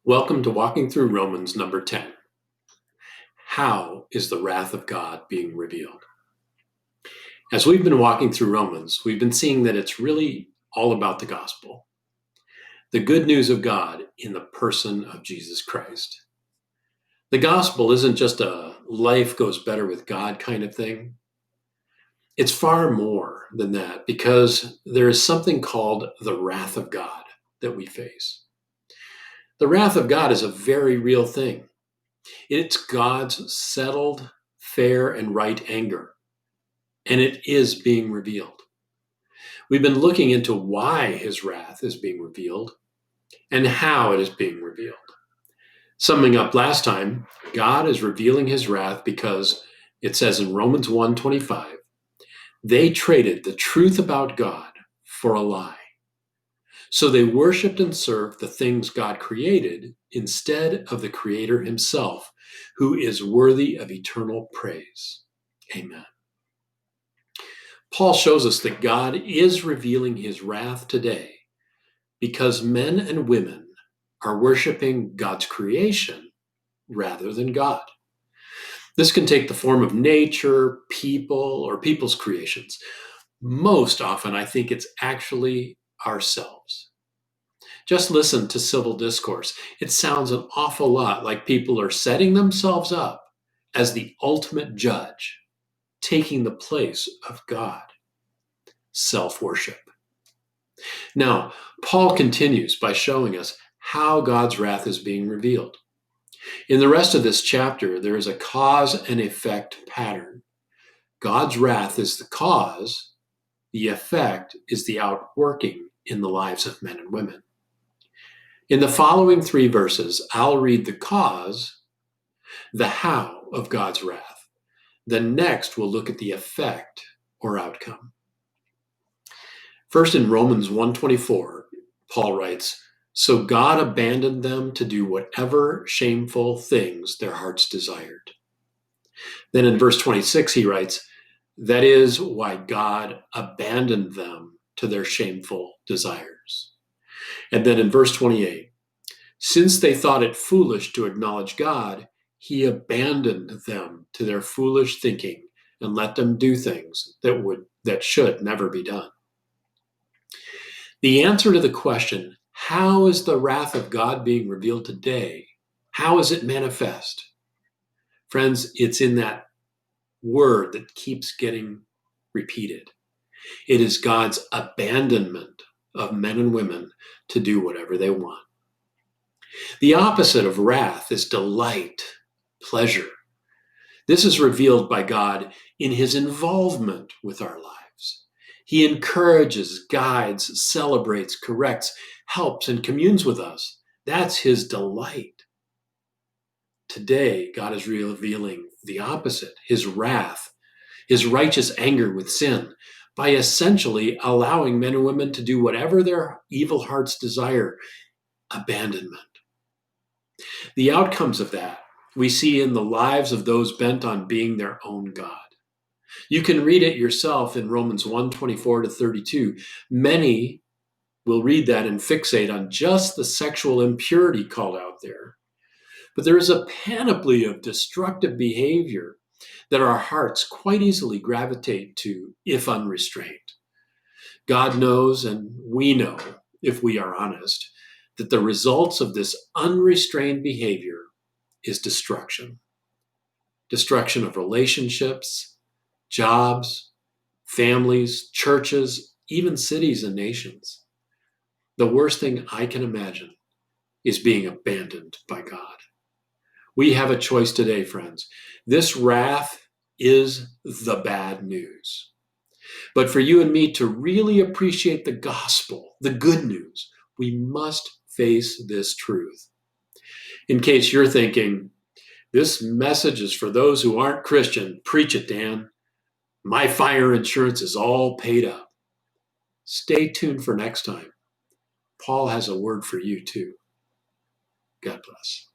Welcome to Walking Through Romans number 10. How is the wrath of God being revealed? As we've been walking through Romans, we've been seeing that it's really all about the gospel. The good news of God in the person of Jesus Christ. The gospel isn't just a life goes better with God kind of thing. It's far more than that because there is something called the wrath of God that we face. The wrath of God is a very real thing. It's God's settled, fair, and right anger, and it is being revealed. We've been looking into why his wrath is being revealed and how it is being revealed. Summing up last time, God is revealing his wrath because it says in Romans 1:25, they traded the truth about God for a lie. So they worshiped and served the things God created instead of the Creator himself, who is worthy of eternal praise. Amen. Paul shows us that God is revealing his wrath today because men and women are worshiping God's creation rather than God. This can take the form of nature, people, or people's creations. Most often, I think it's actually ourselves. Just listen to civil discourse. It sounds an awful lot like people are setting themselves up as the ultimate judge, taking the place of God. Self-worship. Now, Paul continues by showing us how God's wrath is being revealed. In the rest of this chapter, there is a cause and effect pattern. God's wrath is the cause, the effect is the outworking in the lives of men and women. In the following 3 verses, I'll read the cause, the how of God's wrath. Then next, we'll look at the effect or outcome. First, in Romans 1:24, Paul writes, so God abandoned them to do whatever shameful things their hearts desired. Then in verse 26, he writes, that is why God abandoned them to their shameful desires. And then in verse 28, since they thought it foolish to acknowledge God, he abandoned them to their foolish thinking and let them do things that should never be done. The answer to the question, how is the wrath of God being revealed today? How is it manifest? Friends, it's in that word that keeps getting repeated. It is God's abandonment of men and women to do whatever they want. The opposite of wrath is delight, pleasure. This is revealed by God in his involvement with our lives. He encourages, guides, celebrates, corrects, helps, and communes with us. That's his delight. Today, God is revealing the opposite, his wrath, his righteous anger with sin, by essentially allowing men and women to do whatever their evil hearts desire, abandonment. The outcomes of that we see in the lives of those bent on being their own God. You can read it yourself in Romans 1:24-32. Many will read that and fixate on just the sexual impurity called out there. But there is a panoply of destructive behavior that our hearts quite easily gravitate to if unrestrained. God knows, and we know, if we are honest, that the results of this unrestrained behavior is destruction. Destruction of relationships, jobs, families, churches, even cities and nations. The worst thing I can imagine is being abandoned by God. We have a choice today, friends. This wrath is the bad news. But for you and me to really appreciate the gospel, the good news, we must face this truth. In case you're thinking, this message is for those who aren't Christian, preach it, Dan. My fire insurance is all paid up. Stay tuned for next time. Paul has a word for you too. God bless.